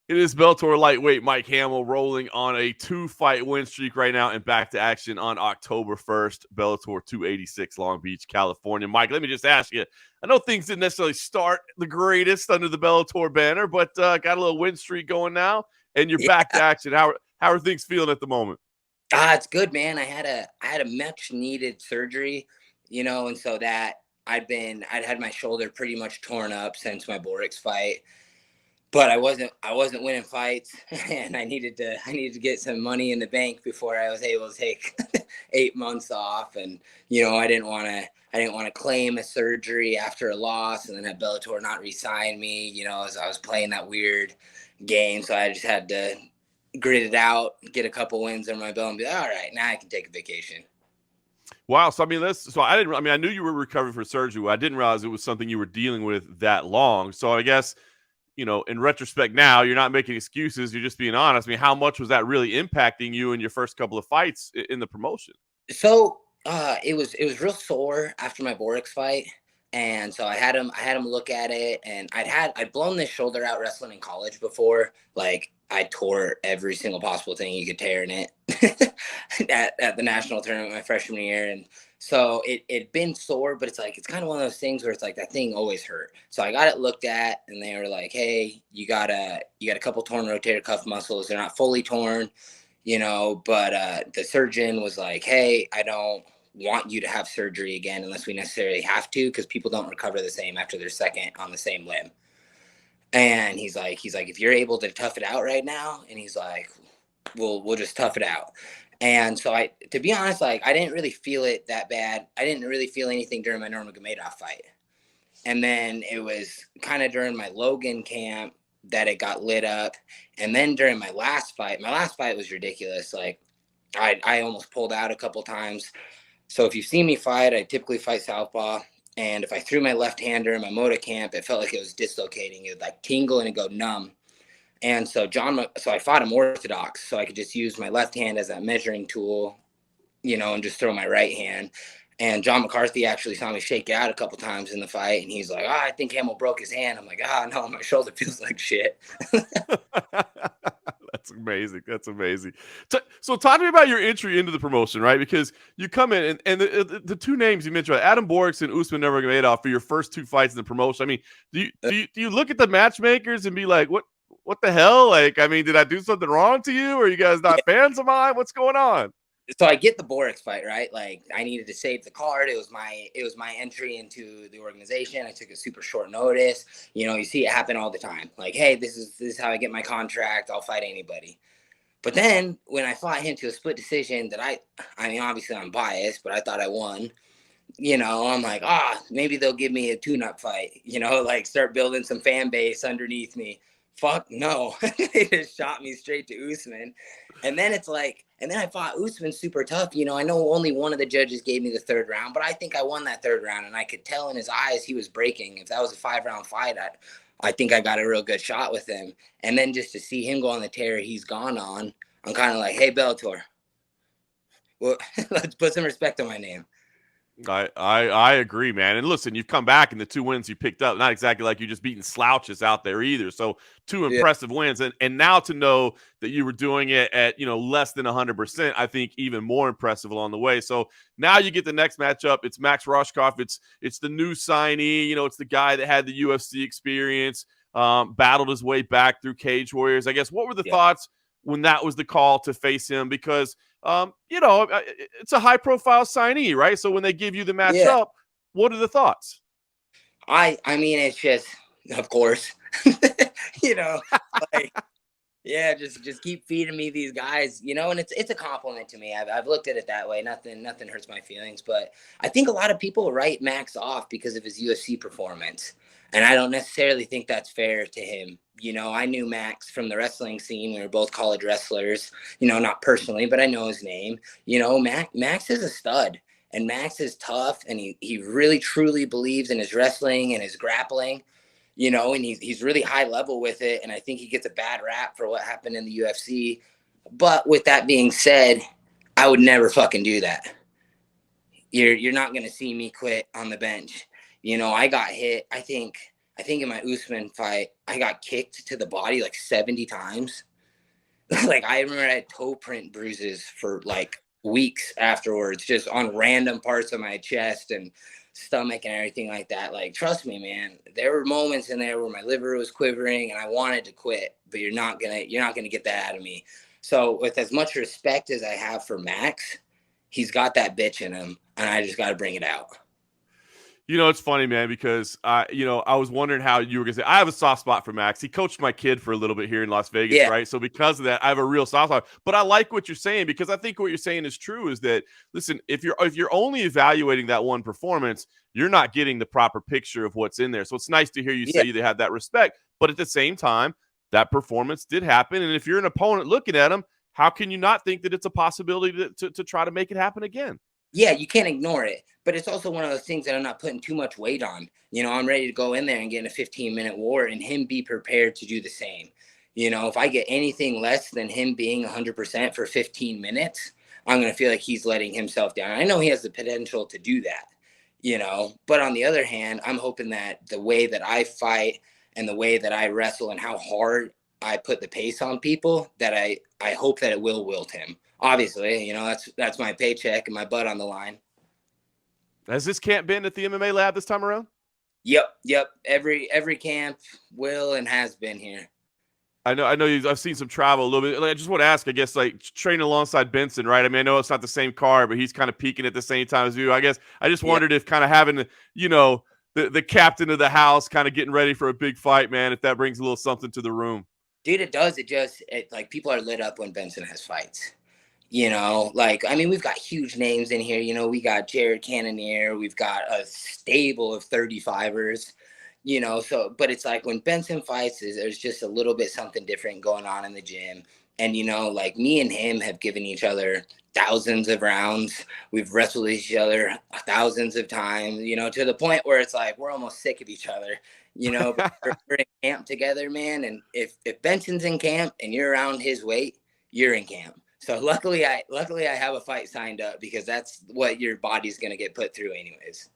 It is Bellator lightweight Mike Hamel rolling on a 2-fight win streak right now and back to action on October 1st, Bellator 286, Long Beach, California. Mike, let me just ask you, I know things didn't necessarily start the greatest under the Bellator banner, but got a little win streak going now, and you're back to action. How are things feeling at the moment? It's good, man. I had a much needed surgery, and so that I'd had my shoulder pretty much torn up since my Borix fight. But I wasn't winning fights, and I needed to get some money in the bank before I was able to take 8 months off. And I didn't want to claim a surgery after a loss, and then have Bellator not re-sign me. As I was playing that weird game, so I just had to grit it out, get a couple wins under my belt, and be like, all right, now I can take a vacation. Wow. So I knew you were recovering from surgery. I didn't realize it was something you were dealing with that long. So I guess, in retrospect now, you're not making excuses. You're just being honest. I mean, how much was that really impacting you in your first couple of fights in the promotion? So it was real sore after my Borix fight. And so I had him look at it, and I'd blown this shoulder out wrestling in college before. Like, I tore every single possible thing you could tear in it at the national tournament my freshman year. And so it'd been sore, but it's kind of one of those things where it's like that thing always hurt. So I got it looked at, and they were like, hey, you got a couple torn rotator cuff muscles. They're not fully torn, but the surgeon was like, hey, I don't want you to have surgery again unless we necessarily have to, because people don't recover the same after their second on the same limb. And he's like, if you're able to tough it out right now, and he's like, we'll just tough it out. And so to be honest, I didn't really feel it that bad. I didn't really feel anything during my Nurmagomedov fight. And then it was kind of during my Logan camp that it got lit up. And then during my last fight was ridiculous. Like, I almost pulled out a couple times. So if you see me fight, I typically fight southpaw. And if I threw my left-hander in my Moda camp, it felt like it was dislocating. It would tingle and it'd go numb. And so I fought him orthodox, so I could just use my left hand as that measuring tool, and just throw my right hand. And John McCarthy actually saw me shake out a couple times in the fight, and he's like, I think Hamel broke his hand. I'm like, no, my shoulder feels like shit. That's amazing. So talk to me about your entry into the promotion, right? Because you come in and the two names you mentioned, Adam Borix and Usman Nurmagomedov, for your first 2 fights in the promotion. I mean, do you look at the matchmakers and be like, what the hell? Like, I mean, did I do something wrong to you? Are you guys not fans of mine? What's going on? So I get the Borix fight, right? Like, I needed to save the card. It was my entry into the organization. I took a super short notice. You see it happen all the time. Like, hey, this is how I get my contract. I'll fight anybody. But then when I fought him to a split decision that I mean, obviously I'm biased, but I thought I won. I'm like, maybe they'll give me a tune-up fight. Start building some fan base underneath me. Fuck no. They just shot me straight to Usman. And then I fought Usman super tough. I know only one of the judges gave me the 3rd round, but I think I won that 3rd round, and I could tell in his eyes he was breaking. If that was a 5-round fight, I think I got a real good shot with him. And then just to see him go on the tear he's gone on, I'm kind of like, hey, Bellator, well, let's put some respect on my name. I agree, man. And listen, you've come back in the 2 wins you picked up. Not exactly like you're just beating slouches out there either. So 2 impressive wins. And now to know that you were doing it at, less than 100%, I think even more impressive along the way. So now you get the next matchup. It's Max Rohskopf. It's the new signee. It's the guy that had the UFC experience, battled his way back through Cage Warriors. I guess, what were the thoughts when that was the call to face him? Because it's a high-profile signee, right? So when they give you the matchup, what are the thoughts? I mean, it's just, of course, just keep feeding me these guys, and it's a compliment to me. I've looked at it that way. Nothing hurts my feelings, but I think a lot of people write Max off because of his UFC performance, and I don't necessarily think that's fair to him. I knew Max from the wrestling scene. We were both college wrestlers, not personally, but I know his name. Max is a stud, and Max is tough, and he really truly believes in his wrestling and his grappling, and he's really high level with it. And I think he gets a bad rap for what happened in the UFC. But with that being said, I would never fucking do that. You're not going to see me quit on the bench. I got hit. I think I think in my Usman fight, I got kicked to the body like 70 times. Like I remember I had toe print bruises for like weeks afterwards, just on random parts of my chest and stomach and everything like that. Like, trust me, man, there were moments in there where my liver was quivering and I wanted to quit, but you're not gonna get that out of me. So with as much respect as I have for Max, he's got that bitch in him, and I just got to bring it out. It's funny, man, because I was wondering how you were gonna say. I have a soft spot for Max. He coached my kid for a little bit here in Las Vegas, Yeah, right? So because of that, I have a real soft spot. But I like what you're saying, because I think what you're saying is true. Is that, listen, if you're only evaluating that one performance, you're not getting the proper picture of what's in there. So it's nice to hear you yeah, say they had that respect, but at the same time, that performance did happen. And if you're an opponent looking at him, how can you not think that it's a possibility to try to make it happen again? yeah. You can't ignore it, but it's also one of those things that I'm not putting too much weight on. I'm ready to go in there and get in a 15-minute war, and him be prepared to do the same. If I get anything less than him being 100% for 15 minutes, I'm gonna feel like he's letting himself down. I know he has the potential to do that. But on the other hand, I'm hoping that the way that I fight and the way that I wrestle and how hard I put the pace on people, that I hope that it will wilt him. Obviously, that's my paycheck and my butt on the line. Has this camp been at the MMA lab this time around? Yep. Every camp will and has been here. I know. I've seen some travel a little bit. Like, I just want to ask, I guess, like training alongside Benson, right? I mean, I know it's not the same car, but he's kind of peaking at the same time as you. I guess I just Yep. wondered if kind of having, the captain of the house kind of getting ready for a big fight, man, if that brings a little something to the room. Dude, it does. Like people are lit up when Benson has fights. Like, I mean, we've got huge names in here. We got Jared Cannonier. We've got a stable of 35ers, so, but it's like when Benson fights, there's just a little bit something different going on in the gym. And, like me and him have given each other thousands of rounds. We've wrestled each other thousands of times, to the point where it's like we're almost sick of each other, but we're in camp together, man. And if Benson's in camp and you're around his weight, you're in camp. So luckily I have a fight signed up, because that's what your body's going to get put through anyways.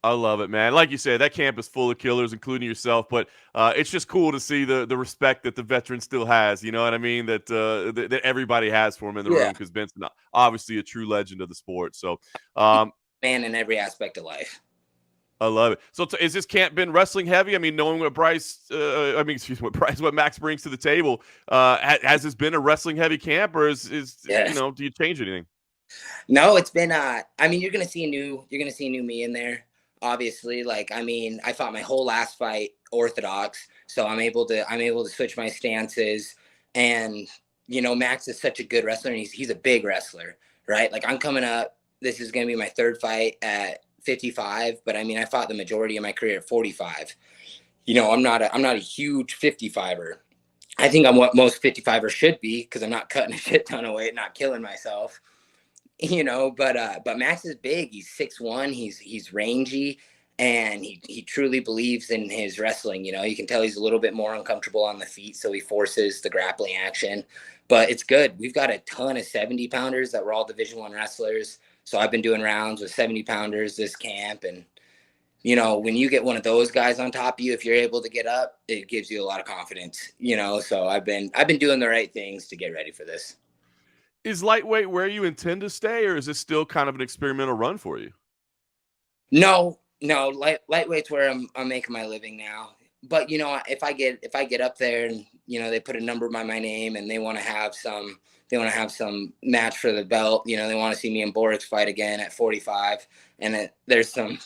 I love it, man. Like you said, that camp is full of killers, including yourself. But it's just cool to see the respect that the veteran still has. You know what I mean? That everybody has for him in the room, Yeah. because Benson, obviously a true legend of the sport. So, um, Man, in every aspect of life. I love it. So, is this camp been wrestling heavy? I mean, knowing what what Max brings to the table, has this been a wrestling heavy camp, or is Yes. do you change anything? No, it's been I mean, you're gonna see a new me in there. Obviously, like, I mean, I fought my whole last fight orthodox, so I'm able to switch my stances. And Max is such a good wrestler, and he's a big wrestler, right? Like, I'm coming up. This is gonna be my third fight at 55, but I mean, I fought the majority of my career at 45. I'm not a huge 55er. I think I'm what most 55ers should be, because I'm not cutting a shit ton of weight, not killing myself. But Max is big. He's 6'1". He's rangy, and he truly believes in his wrestling. You can tell he's a little bit more uncomfortable on the feet, so he forces the grappling action. But it's good. We've got a ton of 70-pounders that were all Division I wrestlers. So I've been doing rounds with 70-pounders this camp, and when you get one of those guys on top of you, if you're able to get up, it gives you a lot of confidence. So I've been doing the right things to get ready for this. Is lightweight where you intend to stay, or is this still kind of an experimental run for you? No, lightweight's where I'm making my living now. But if I get up there and they put a number by my name, and they want to have some match for the belt, they want to see me and Boris fight again at 45, and there's some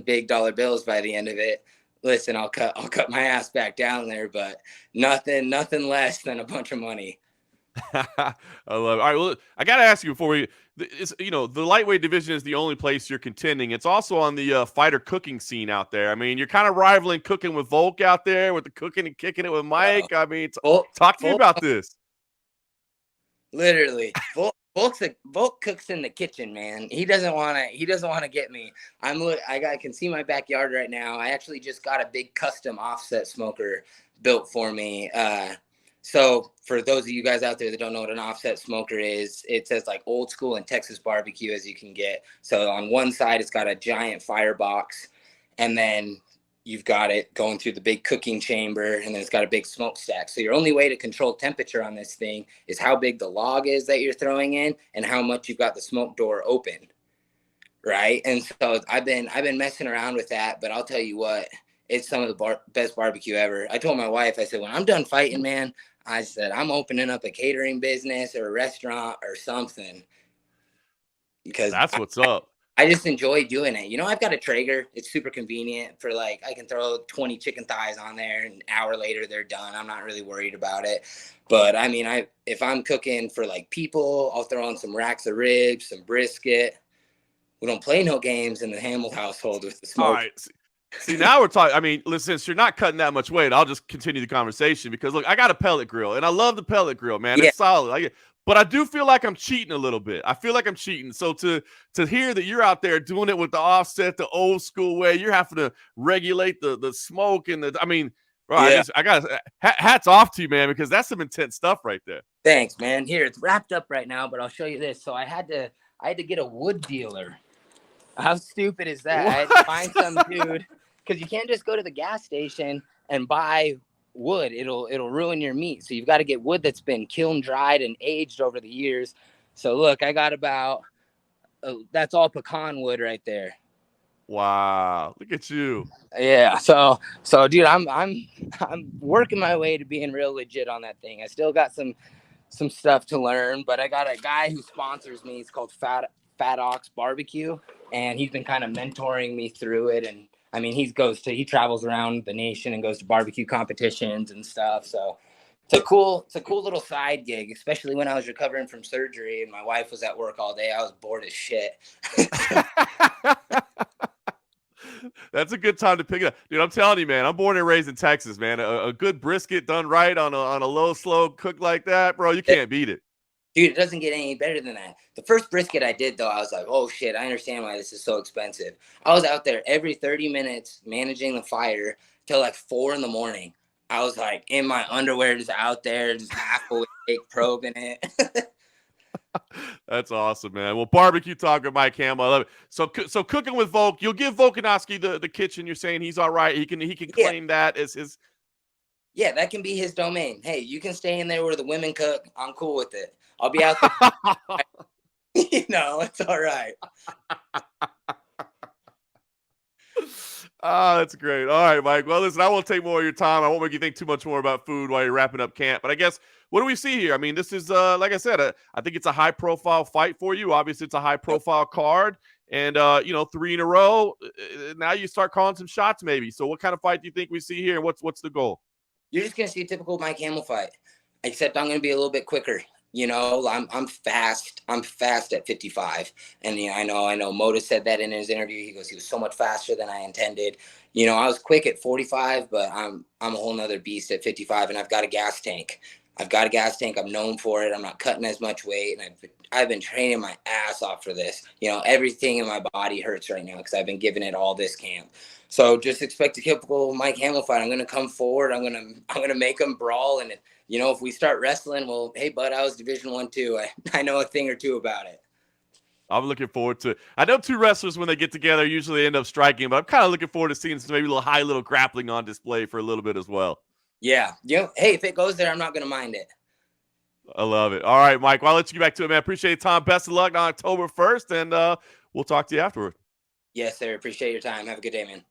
big dollar bills by the end of it. Listen, I'll cut my ass back down there, but nothing less than a bunch of money. I love it. All right, well, I got to ask you before the lightweight division is the only place you're contending. It's also on the fighter cooking scene out there. I mean, you're kind of rivaling cooking with Volk out there, with the cooking and kicking it with Mike. I mean, talk to me about this. Literally, Volk cooks in the kitchen, man. He doesn't want to get me. I can see my backyard right now. I actually just got a big custom offset smoker built for me. So for those of you guys out there that don't know what an offset smoker is, it's as like old school and Texas barbecue as you can get. So on one side, it's got a giant firebox, and then you've got it going through the big cooking chamber, and then it's got a big smokestack. So your only way to control temperature on this thing is how big the log is that you're throwing in and how much you've got the smoke door open. Right. And so I've been messing around with that, but I'll tell you what, it's some of the best barbecue ever. I told my wife, I said, when I'm done fighting, man, I said, I'm opening up a catering business or a restaurant or something, because That's what's up. I just enjoy doing it. You know, I've got a Traeger. It's super convenient for, like, I can throw 20 chicken thighs on there and an hour later they're done. I'm not really worried about it. But I mean, if I'm cooking for like people, I'll throw on some racks of ribs, some brisket. We don't play no games in the Hamel household with the smoke. All right. See, now we're talking. I mean, listen, since you're not cutting that much weight, I'll just continue the conversation because, look, I got a pellet grill, and I love the pellet grill, man. Yeah. It's solid. But I do feel like I'm cheating a little bit. I feel like I'm cheating. So to hear that you're out there doing it with the offset, the old school way, you're having to regulate the smoke and I mean, bro, Yeah. I got hats off to you, man, because that's some intense stuff right there. Thanks, man. Here, it's wrapped up right now, but I'll show you this. So I had to get a wood dealer. How stupid is that? What? I had to find some dude, because you can't just go to the gas station and buy wood. It'll ruin your meat. So you've got to get wood that's been kiln dried and aged over the years. So look, I got about that's all pecan wood right there. Wow, look at you. Yeah. So dude, I'm working my way to being real legit on that thing. I still got some stuff to learn, but I got a guy who sponsors me. It's called Fat Ox Barbecue, and he's been kind of mentoring me through it. And I mean, he travels around the nation and goes to barbecue competitions and stuff. So it's a cool little side gig, especially when I was recovering from surgery and my wife was at work all day. I was bored as shit. That's a good time to pick it up, dude. I'm telling you, man. I'm born and raised in Texas, man. A good brisket done right on a low, slow cook like that, bro. You can't beat it. Dude, it doesn't get any better than that. The first brisket I did, though, I was like, oh, shit, I understand why this is so expensive. I was out there every 30 minutes managing the fire till like 4 a.m. I was like in my underwear, just out there, just half awake, probing it. That's awesome, man. Well, barbecue talk with Mike Hamel. I love it. So cooking with Volk, you'll give Volkanovski the kitchen. You're saying he's all right. He can claim that as his. Yeah, that can be his domain. Hey, you can stay in there where the women cook. I'm cool with it. I'll be out there. It's all right. That's great. All right, Mike. Well, listen, I won't take more of your time. I won't make you think too much more about food while you're wrapping up camp. But I guess, what do we see here? I mean, this is, like I said, I think it's a high-profile fight for you. Obviously, it's a high-profile card. And, 3 in a row. Now you start calling some shots maybe. So what kind of fight do you think we see here? And what's the goal? You're just going to see a typical Mike Hamel fight, except I'm going to be a little bit quicker. I'm fast. I'm fast at 55. And I know Moda said that in his interview. He goes, he was so much faster than I intended. I was quick at 45, but I'm a whole nother beast at 55, and I've got a gas tank. I'm known for it. I'm not cutting as much weight, and I've been training my ass off for this. Everything in my body hurts right now because I've been giving it all this camp. So just expect a typical Mike Hamel fight. I'm going to come forward. I'm going to make him brawl. And, if we start wrestling, well, hey, bud, I was Division I too. I know a thing or two about it. I'm looking forward to it. I know two wrestlers, when they get together, usually end up striking, but I'm kind of looking forward to seeing some maybe little grappling on display for a little bit as well. Yeah. Hey, if it goes there, I'm not going to mind it. I love it. All right, Mike. Well, I'll let you get back to it, man. Appreciate your time. Best of luck on October 1st, and we'll talk to you afterward. Yes, sir. Appreciate your time. Have a good day, man.